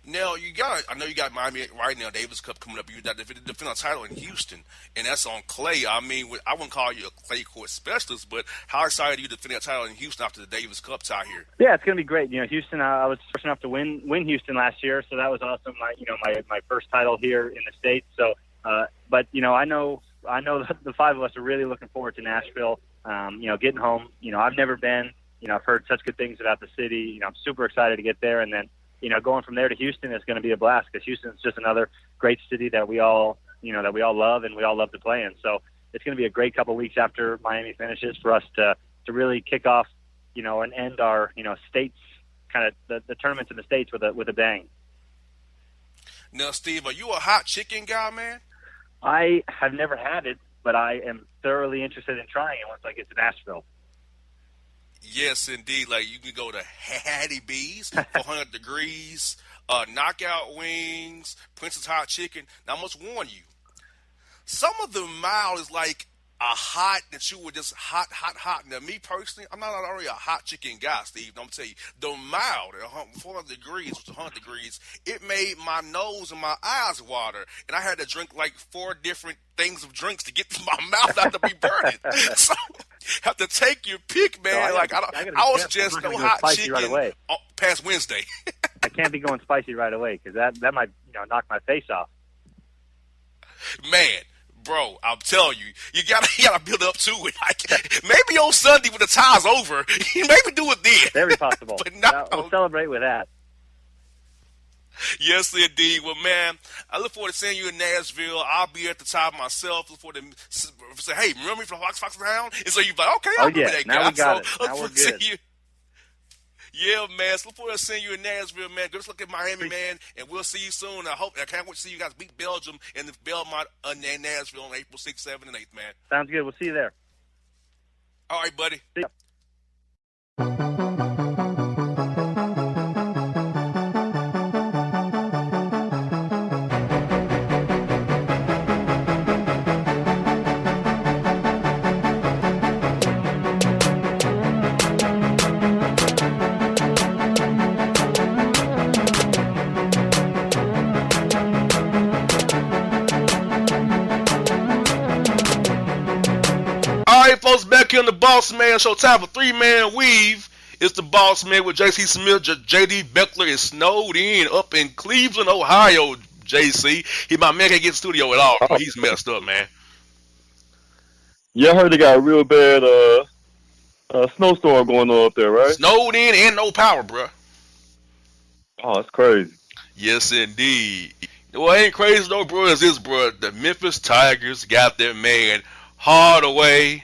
Now, I know you got Miami right now, Davis Cup coming up. You got the defending title in Houston, and that's on clay. I wouldn't call you a clay court specialist, but how excited are you to defend that title in Houston after the Davis Cup tie here? Yeah, it's going to be great. Houston, I was fortunate enough to win Houston last year, so that was awesome. My first title here in the States. So, but, I know the 5 of us are really looking forward to Nashville, getting home. I've never been. I've heard such good things about the city. I'm super excited to get there. And then, going from there to Houston is going to be a blast because Houston's just another great city that we all love and we all love to play in. So it's going to be a great couple of weeks after Miami finishes for us to really kick off, and end our, states, kind of the tournaments in the States with a bang. Now, Steve, are you a hot chicken guy, man? I have never had it, but I am thoroughly interested in trying it once I get to Nashville. Yes, indeed. You can go to Hattie B's, 400 degrees, Knockout Wings, Prince's Hot Chicken. Now, I must warn you, some of the mild is like a hot that you were just hot. Now, me personally, I'm not already a hot chicken guy, Steve. I'm tell you, the mild, 400 degrees, 100 degrees, it made my nose and my eyes water, and I had to drink 4 different things of drinks to get my mouth not to be burning. So, have to take your pick, man. I was just no hot chicken right away. Past Wednesday. I can't be going spicy right away because that might knock my face off. Man. Bro, I'm telling you, you gotta build up to it. Maybe on Sunday when the tie's over, maybe do it then. Very possible. But no. We'll celebrate with that. Yes, indeed. Well, man, I look forward to seeing you in Nashville. I'll be at the top myself. Look forward to say, hey, remember me from Fox Hound? And so you're like, okay, I remember that guy. Now we got it. Now we're good. Yeah, man. So look forward to seeing you in Nashville, man. Just look at Miami, man, and we'll see you soon. I can't wait to see you guys beat Belgium in the Belmont and Nashville on April 6th, 7th, and 8th, man. Sounds good. We'll see you there. All right, buddy. See ya. Folks, back here on the Bossman Show, time for 3-Man Weave. It's the Bossman with J.C. Smith. J.D. Beckler is snowed in up in Cleveland, Ohio. J.C. My man can't get in the studio at all. He's messed up, man. Yeah, I heard they got a real bad snowstorm going on up there, right? Snowed in and no power, bro. Oh, that's crazy. Yes, indeed. What ain't crazy though, bro, is this, bro. The Memphis Tigers got their man Hardaway.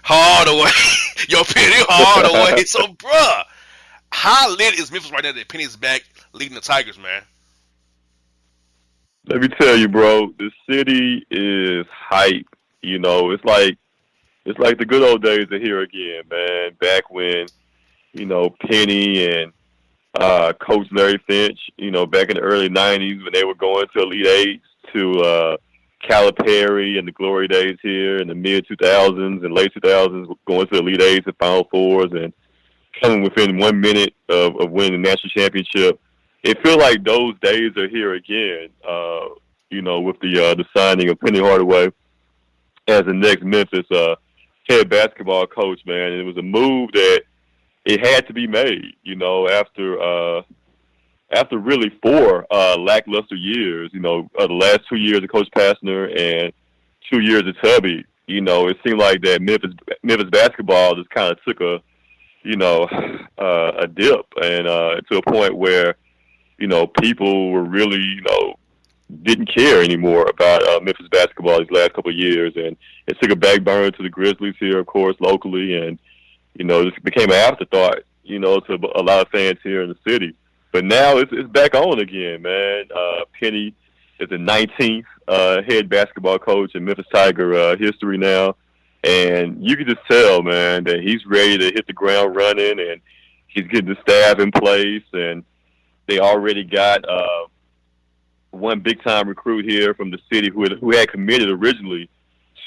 Yo, Penny Hardaway. So, bruh, how lit is Memphis right now that Penny's back leading the Tigers, man? Let me tell you, bro, the city is hype. It's like the good old days are here again, man. Back when, Penny and Coach Larry Finch, back in the early 90s when they were going to Elite Eights, to Calipari and the glory days here in the mid-2000s and late 2000s, going to Elite Eights and Final Fours and coming within 1 minute of winning the national championship. It feels like those days are here again, with the signing of Penny Hardaway as the next Memphis head basketball coach, man. And it was a move that it had to be made, after really 4 lackluster years, the last 2 years of Coach Pastner and 2 years of Tubby. It seemed like that Memphis basketball just kind of took a dip, and to a point where, people were really, didn't care anymore about Memphis basketball these last couple of years, and it took a back burner to the Grizzlies here, of course, locally, and this became an afterthought, to a lot of fans here in the city. But now it's back on again, man. Penny is the 19th head basketball coach in Memphis Tiger history now, and you can just tell, man, that he's ready to hit the ground running, and he's getting the staff in place, and they already got one big-time recruit here from the city who had committed originally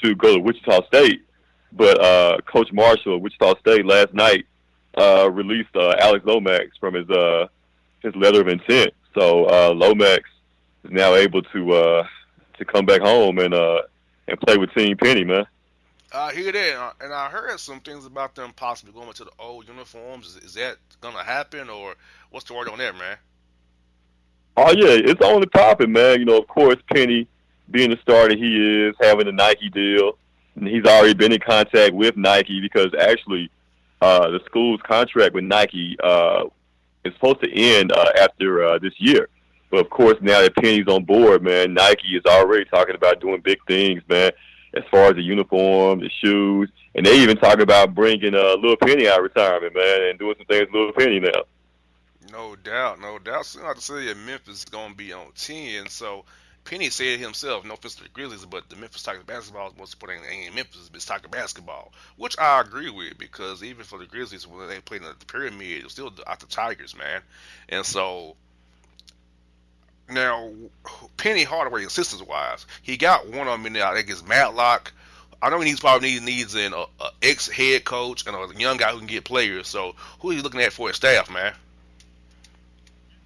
to go to Wichita State. But Coach Marshall at Wichita State last night released Alex Lomax from his letter of intent. So Lomax is now able to come back home and play with Team Penny, man. I hear that, and I heard some things about them possibly going to the old uniforms. Is that going to happen, or what's the word on that, man? Oh, yeah, it's only popping, man. Of course, Penny, being the starter he is, having a Nike deal, and he's already been in contact with Nike because actually the school's contract with Nike is supposed to end after this year. But, of course, now that Penny's on board, man, Nike is already talking about doing big things, man, as far as the uniform, the shoes, and they even talk about bringing Lil Penny out of retirement, man, and doing some things with Lil Penny now. No doubt, no doubt. So I have to say that Memphis is going to be on 10. So Penny said himself, no offense to the Grizzlies, but the Memphis Tigers basketball was put in Memphis, it's Tiger basketball, which I agree with, because even for the Grizzlies, when they played in the pyramid, it was still out the Tigers, man. And so now Penny Hardaway, assistants-wise, he got one of them in there, I think it's Matlock. I know he probably needs an ex-head coach and a young guy who can get players. So who are you looking at for his staff, man?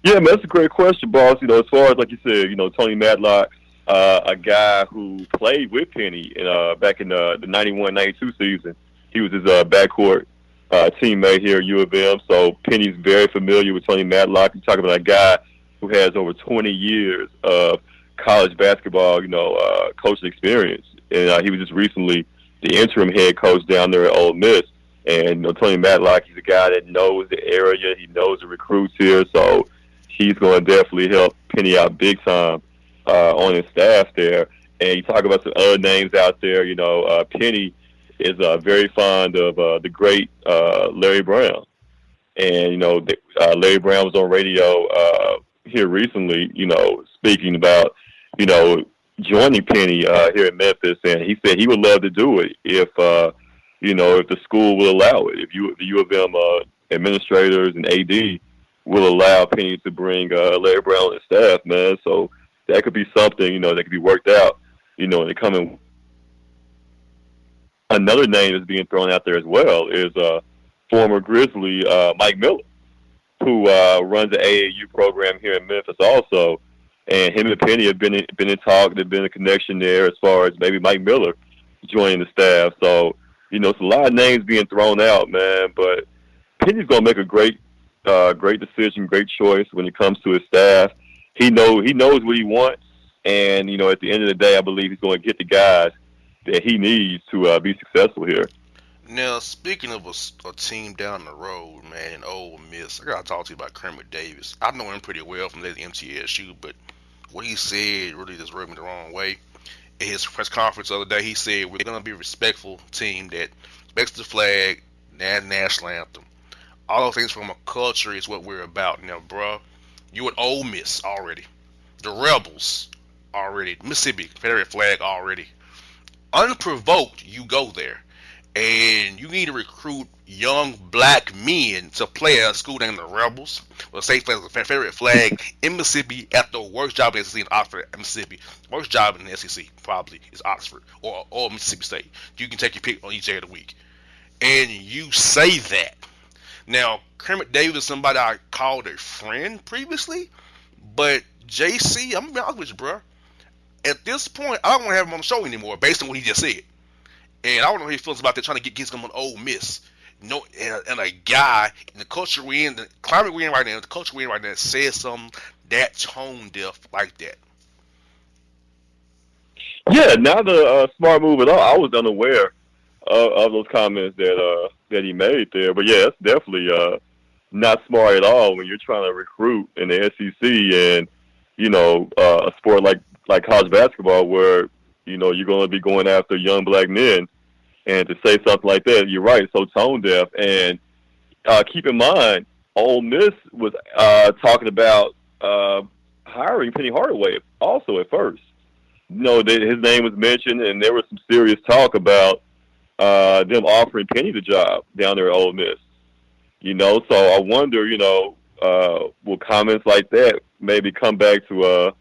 Yeah, man, that's a great question, boss. As far as, like you said, Tony Matlock, a guy who played with Penny back in the 91-92 season. He was his backcourt teammate here at U of M. So Penny's very familiar with Tony Matlock. You're talking about a guy who has over 20 years of college basketball, coaching experience. And he was just recently the interim head coach down there at Ole Miss. And Tony Matlock, he's a guy that knows the area. He knows the recruits here. So he's going to definitely help Penny out big time on his staff there. And you talk about some other names out there. Penny is very fond of the great Larry Brown. And, Larry Brown was on radio here recently, speaking about, joining Penny here in Memphis. And he said he would love to do it if the school will allow it. If the U of M administrators and AD will allow Penny to bring Larry Brown and staff, man. So that could be something, that could be worked out, in the coming. Another name that's being thrown out there as well is former Grizzly Mike Miller, who runs the AAU program here in Memphis also. And him and Penny have been in talk. There's been a connection there as far as maybe Mike Miller joining the staff. So, it's a lot of names being thrown out, man. But Penny's going to make a great decision, great choice when it comes to his staff. He knows what he wants, and at the end of the day, I believe he's going to get the guys that he needs to be successful here. Now, speaking of a team down the road, man, in Ole Miss, I gotta talk to you about Kermit Davis. I know him pretty well from the MTSU, but what he said really just rubbed me the wrong way. In his press conference the other day, he said we're gonna be a respectful team that respects the flag, national anthem. All those things from a culture is what we're about. Now, bro, you at Ole Miss already. The Rebels already. Mississippi Confederate flag already. Unprovoked, you go there. And you need to recruit young black men to play at a school named the Rebels, with a safe flag, a Confederate flag in Mississippi, at the worst job in the SEC in Oxford, Mississippi. Worst job in the SEC probably is Oxford or Mississippi State. You can take your pick on each day of the week, and you say that. Now, Kermit Davis is somebody I called a friend previously, but JC, I'm gonna be honest with you, bro. At this point, I don't want to have him on the show anymore, based on what he just said. And I don't know how he feels about that, trying to get him on Ole Miss. No, and a guy in the culture we in, the climate we in right now, the culture we in right now, says something that tone deaf like that. Yeah, not a smart move at all. I was unaware of those comments that he made there. But yeah, it's definitely not smart at all when you're trying to recruit in the SEC and a sport like college basketball where you're going to be going after young black men. And to say something like that, you're right, so tone deaf. And keep in mind, Ole Miss was talking about hiring Penny Hardaway also at first. His name was mentioned, and there was some serious talk about them offering Penny the job down there at Ole Miss. So I wonder, will comments like that maybe come back to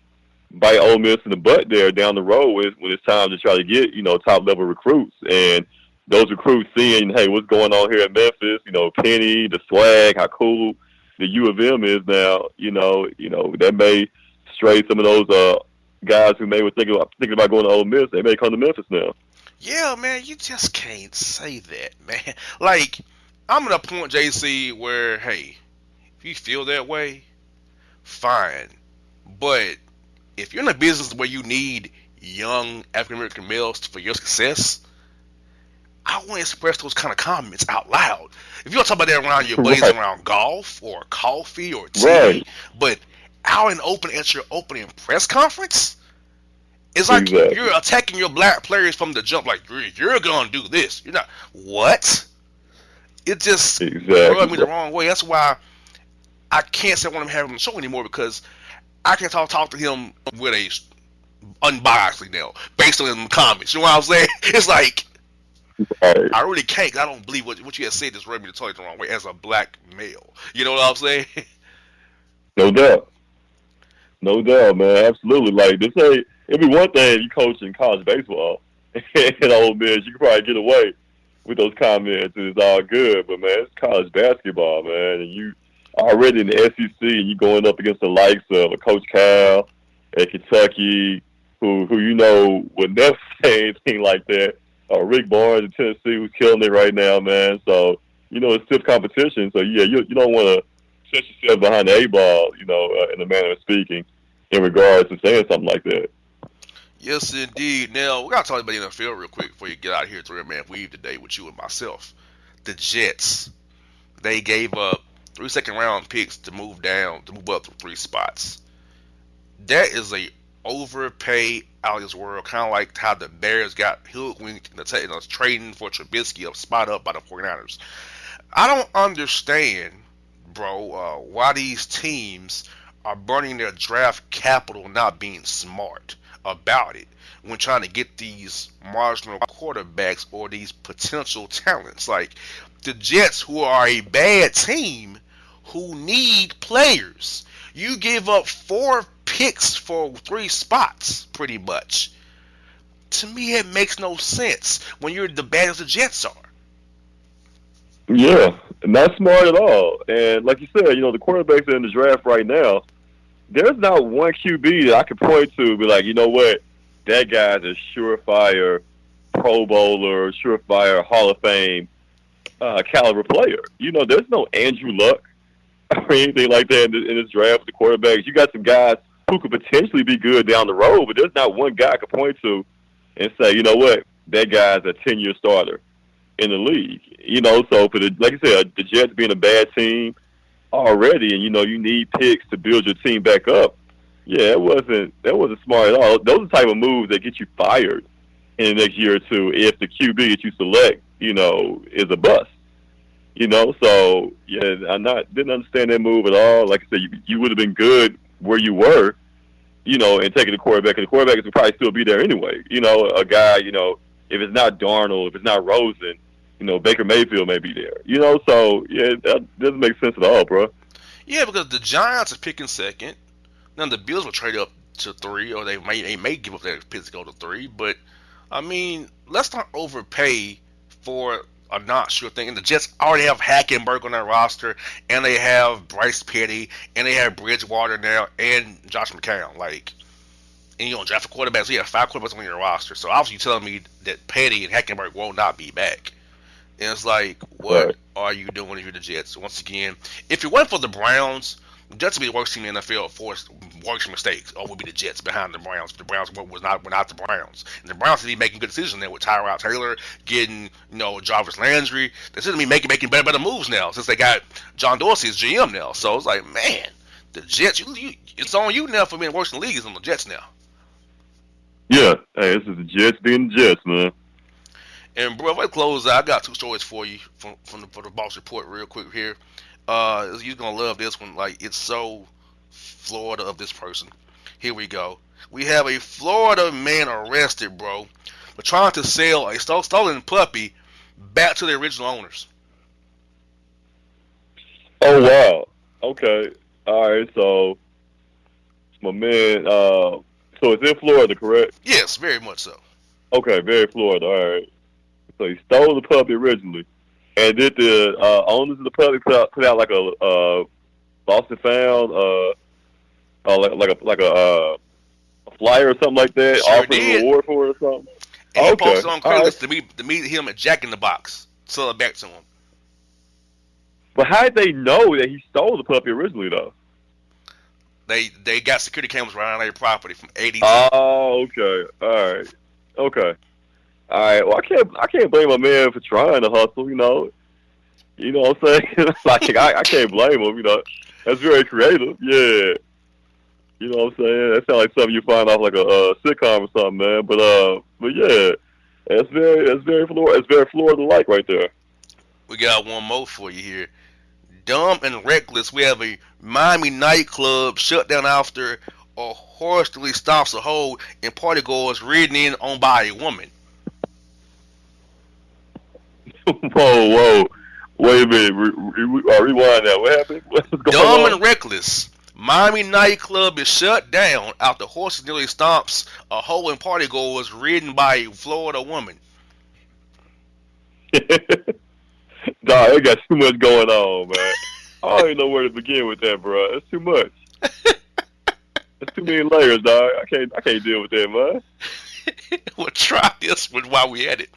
bite Ole Miss in the butt there down the road when it's time to try to get, top level recruits. And those recruits seeing, hey, what's going on here in Memphis, Penny, the swag, how cool the U of M is now, that may stray some of those guys who may were thinking about going to Ole Miss. They may come to Memphis now. Yeah, man, you just can't say that, man. Like, I'm at a point, JC, where, hey, if you feel that way, fine. But if you're in a business where you need young African-American males for your success, I want to express those kind of comments out loud. If you don't talk about that around your buddies around golf or coffee or tea, but out in open at your opening press conference, it's like you're attacking your black players from the jump. Like, you're going to do this. You're not. What? It just rubbed me the wrong way. That's why I can't say I want to have him on the show anymore, because I can talk to him with unbiasedly now, based on the comments. You know what I'm saying? It's like, I really can't. I don't believe what you had said just rubbed me the wrong way as a black male. You know what I'm saying? No doubt, man. Absolutely. Like, it'd be one thing if you coach in college baseball and Ole Miss, you could probably get away with those comments and it's all good. But man, it's college basketball, man, and you already in the SEC and you going up against the likes of a Coach Cal at Kentucky, who would never say anything like that. Rick Barnes in Tennessee, who's killing it right now, man. So, it's stiff competition. So, yeah, you don't want to set yourself behind the A-ball, in a manner of speaking, in regards to saying something like that. Yes, indeed. Now, we got to talk about the NFL real quick before you get out of here, three-man weave today with you and myself. The Jets, they gave up 3 second-round picks to move up to 3 spots. That is a overpay out of this world, kind of like how the Bears got hoodwinked in the trading for Trubisky, a spot up by the 49ers. I don't understand, bro, why these teams are burning their draft capital, not being smart about it when trying to get these marginal quarterbacks or these potential talents. Like the Jets, who are a bad team, who need players. You give up 4 picks for 3 spots, pretty much. To me, it makes no sense when you're the bad as the Jets are. Yeah, not smart at all. And like you said, the quarterbacks are in the draft right now. There's not one QB that I can point to and be like, you know what, that guy's a surefire Pro Bowler, surefire Hall of Fame caliber player. There's no Andrew Luck or anything like that in this draft with the quarterbacks. You got some guys who could potentially be good down the road, but there's not one guy I can point to and say, you know what, that guy's a 10-year starter in the league. So for like I said, the Jets being a bad team already, and you need picks to build your team back up. Yeah, that wasn't smart at all. Those are the type of moves that get you fired in the next year or two if the QB that you select, is a bust. So yeah, didn't understand that move at all. Like I said, you would have been good where you were, and taking the quarterback, and the quarterback would probably still be there anyway. A guy, if it's not Darnold, if it's not Rosen, Baker Mayfield may be there. So yeah, that doesn't make sense at all, bro. Yeah, because the Giants are picking second. Now the Bills will trade up to 3, or they may give up their picks to go to 3. But I mean, let's not overpay for a not sure thing. And the Jets already have Hackenberg on their roster, and they have Bryce Petty, and they have Bridgewater now, and Josh McCown. And you don't draft a quarterback, so you have 5 quarterbacks on your roster. So obviously you're telling me that Petty and Hackenberg will not be back. And it's like, what are you doing if you're the Jets? Once again, if it wasn't for the Browns, the Jets would be the worst team in the NFL for worst mistakes, or would be the Jets behind the Browns. The Browns were not the Browns. And the Browns should be making good decisions there with Tyrod Taylor, getting, Jarvis Landry. They should be making better moves now since they got John Dorsey as GM now. So it's like, man, the Jets, it's on you now for being worse in the league. It's on the Jets now. Yeah, hey, this is the Jets being the Jets, man. And bro, if I close out, I got 2 stories for you for the Boss Report real quick here. You're gonna love this one. It's so Florida of this person. Here we go. We have a Florida man arrested, bro, for trying to sell a stolen puppy back to the original owners. Oh wow. Okay. All right. So my man. So it's in Florida, correct? Yes, very much so. Okay, very Florida. All right. So he stole the puppy originally, and did the owners of the puppy put out like a lost and found, like a flyer or something like that, Sure offering did. a reward for it or something? And he posted on Craigslist to meet him at Jack in the Box, sell it back to him. But how did they know that he stole the puppy originally, though? They got security cameras around their property from 80. Oh, okay. All right. Okay. All right. Well, I can't blame my man for trying to hustle. You know what I'm saying? I can't blame him. That's very creative. Yeah. You know what I'm saying? That sounds like something you find off like a sitcom or something, man. But yeah, that's very Florida. It's very Florida-like right there. We got one more for you here. Dumb and reckless. We have a Miami nightclub shut down after a horse stops a hole and partygoers ridden in on by a woman. Whoa. Wait a minute. Rewind that. What happened? What's going on? Dumb and reckless. Miami nightclub is shut down after horses nearly stomps a hole in partygoers ridden by a Florida woman. Nah, they got too much going on, man. I don't even know where to begin with that, bro. That's too much. That's too many layers, dog. I can't deal with that, man. We'll try this one while we at it.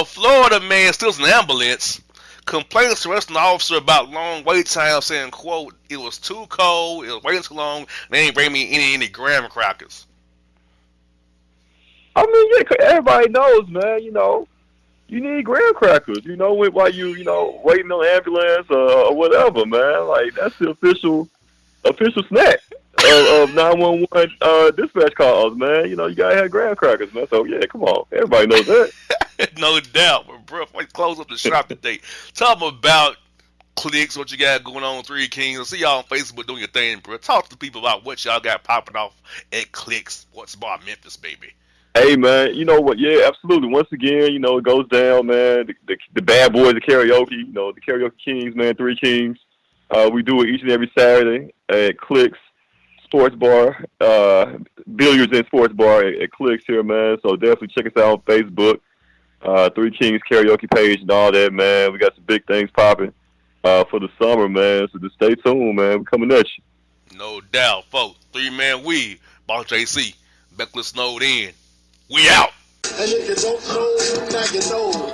Florida man steals an ambulance, complains to arresting officer about long wait time, saying, quote, it was too cold, it was waiting too long, they ain't bring me any graham crackers. I mean, yeah, everybody knows, man, you need graham crackers, while you, waiting on the ambulance or whatever, man. Like, that's the official snack of 911 dispatch calls, man. You gotta have graham crackers, man. So, yeah, come on. Everybody knows that. No doubt. But, bro, before we close up the shop today, talk about clicks, what you got going on, Three Kings. I see y'all on Facebook doing your thing, bro. Talk to the people about what y'all got popping off at Clicks, Sports Bar Memphis, baby. Hey, man, you know what? Yeah, absolutely. Once again, it goes down, man. The bad boys of karaoke, the karaoke kings, man, Three Kings. We do it each and every Saturday at Clicks Sports Bar, Billiards and Sports Bar at Clicks here, man. So definitely check us out on Facebook, Three Kings karaoke page and all that, man. We got some big things popping for the summer, man. So just stay tuned, man. We're coming at you. No doubt, folks. 3-man we, Boss JC, Beckler snowed in. We out. And if you don't know, now you know.